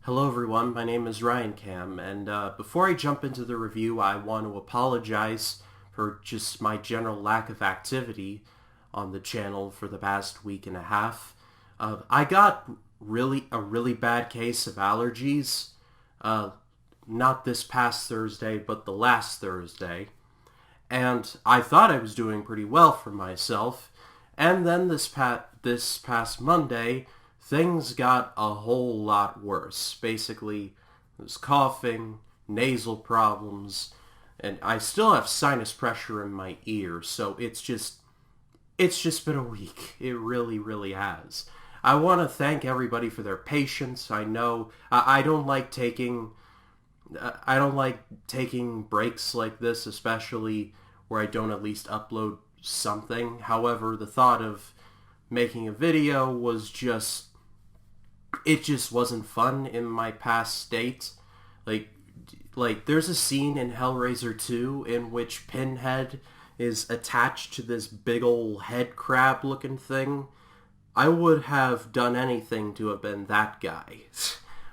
Hello everyone, my name is Ryan Cam, and before I jump into the review, I want to apologize for just my general lack of activity on the channel for the past week and a half. I got a really bad case of allergies, not this past Thursday, but the last Thursday, and I thought I was doing pretty well for myself, and then this past Monday, things got a whole lot worse. Basically, I was coughing, nasal problems, and I still have sinus pressure in my ears, so it's just been a week. It really, really has. I want to thank everybody for their patience. I know I don't like taking breaks like this, especially where I don't at least upload something. However, the thought of making a video was it just wasn't fun in my past state. Like there's a scene in Hellraiser 2 in which Pinhead is attached to this big ol' head crab looking thing. I would have done anything to have been that guy.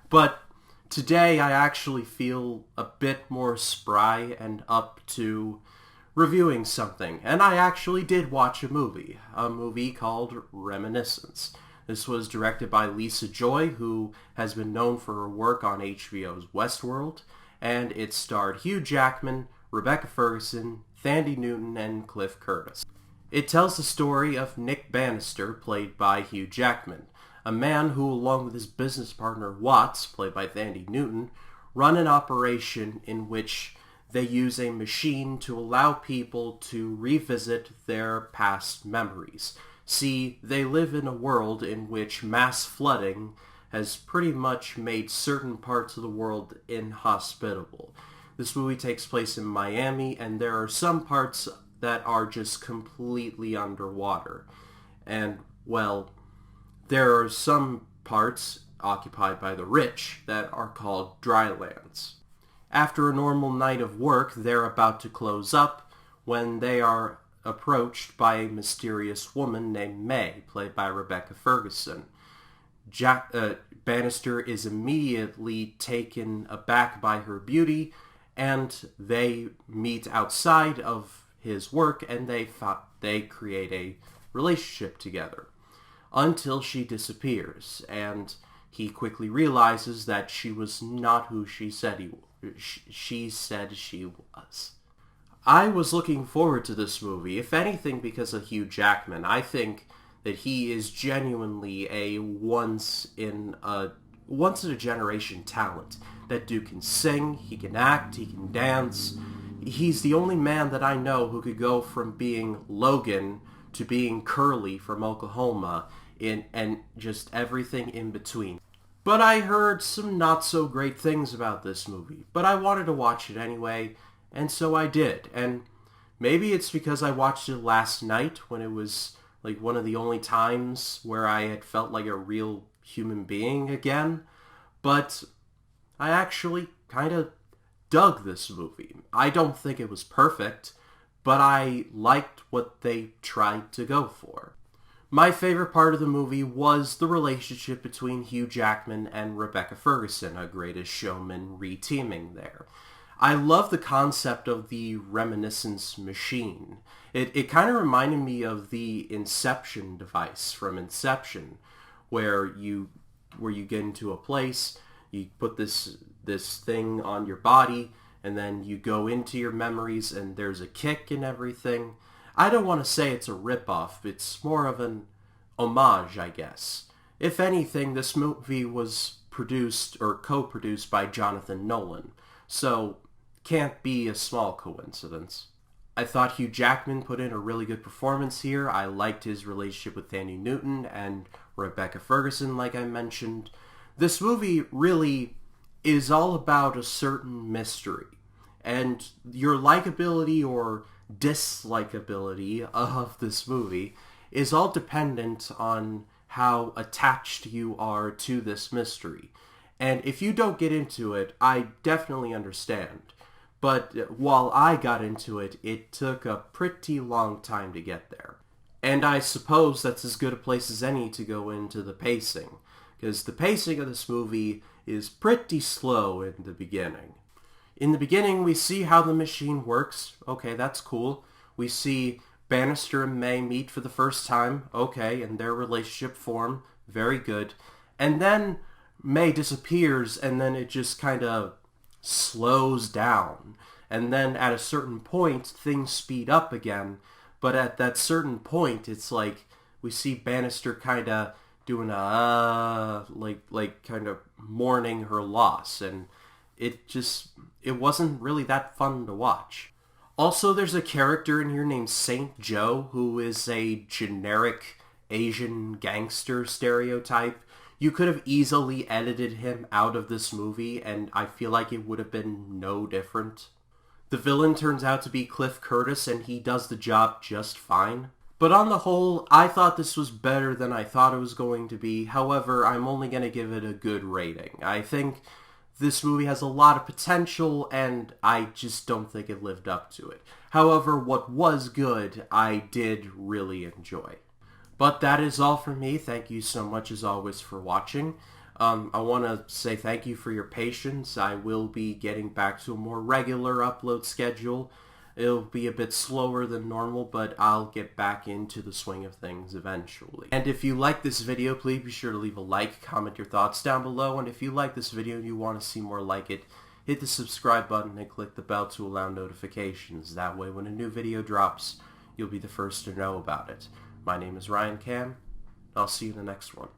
But today I actually feel a bit more spry and up to reviewing something. And I actually did watch a movie called Reminiscence. This was directed by Lisa Joy, who has been known for her work on HBO's Westworld, and it starred Hugh Jackman, Rebecca Ferguson, Thandie Newton, and Cliff Curtis. It tells the story of Nick Bannister, played by Hugh Jackman, a man who, along with his business partner Watts, played by Thandie Newton, run an operation in which they use a machine to allow people to revisit their past memories. See, they live in a world in which mass flooding has pretty much made certain parts of the world inhospitable. This movie takes place in Miami, and there are some parts that are just completely underwater. And, well, there are some parts occupied by the rich that are called drylands. After a normal night of work, they're about to close up when they are approached by a mysterious woman named May, played by Rebecca Ferguson. Bannister is immediately taken aback by her beauty, and they meet outside of his work, and they create a relationship together until she disappears, and he quickly realizes that she was not who she said she said she was. I was looking forward to this movie, if anything because of Hugh Jackman. I think that he is genuinely a once in a generation talent. That dude can sing, he can act, he can dance. He's the only man that I know who could go from being Logan to being Curly from Oklahoma and just everything in between. But I heard some not so great things about this movie, but I wanted to watch it anyway. And so I did, and maybe it's because I watched it last night when it was like one of the only times where I had felt like a real human being again, but I actually kind of dug this movie. I don't think it was perfect, but I liked what they tried to go for. My favorite part of the movie was the relationship between Hugh Jackman and Rebecca Ferguson, a Greatest Showman re-teaming there. I love the concept of the Reminiscence machine. It kind of reminded me of the Inception device from Inception, where you get into a place, you put this thing on your body, and then you go into your memories, and there's a kick and everything. I don't want to say it's a ripoff. It's more of an homage, I guess. If anything, this movie was produced or co-produced by Jonathan Nolan, so can't be a small coincidence. I thought Hugh Jackman put in a really good performance here. I liked his relationship with Thandie Newton and Rebecca Ferguson, like I mentioned. This movie really is all about a certain mystery, and your likability or dislikability of this movie is all dependent on how attached you are to this mystery. And if you don't get into it, I definitely understand. But while I got into it, it took a pretty long time to get there. And I suppose that's as good a place as any to go into the pacing. because the pacing of this movie is pretty slow in the beginning. In the beginning, we see how the machine works. Okay, that's cool. We see Bannister and May meet for the first time. Okay, and their relationship form. Very good. And then May disappears, and then it just kind of slows down. And then at a certain point, things speed up again. But at that certain point, it's like we see Bannister kind of doing like kind of mourning her loss. And it wasn't really that fun to watch. Also, there's a character in here named Saint Joe, who is a generic Asian gangster stereotype. You could have easily edited him out of this movie, and I feel like it would have been no different. The villain turns out to be Cliff Curtis, and he does the job just fine. But on the whole, I thought this was better than I thought it was going to be. However, I'm only going to give it a good rating. I think this movie has a lot of potential, and I just don't think it lived up to it. However, what was good, I did really enjoy. But that is all for me. Thank you so much, as always, for watching. I want to say thank you for your patience. I will be getting back to a more regular upload schedule. It'll be a bit slower than normal, but I'll get back into the swing of things eventually. And if you like this video, please be sure to leave a like, comment your thoughts down below, and if you like this video and you want to see more like it, hit the subscribe button and click the bell to allow notifications. That way when a new video drops, you'll be the first to know about it. My name is Ryan Cam. I'll see you in the next one.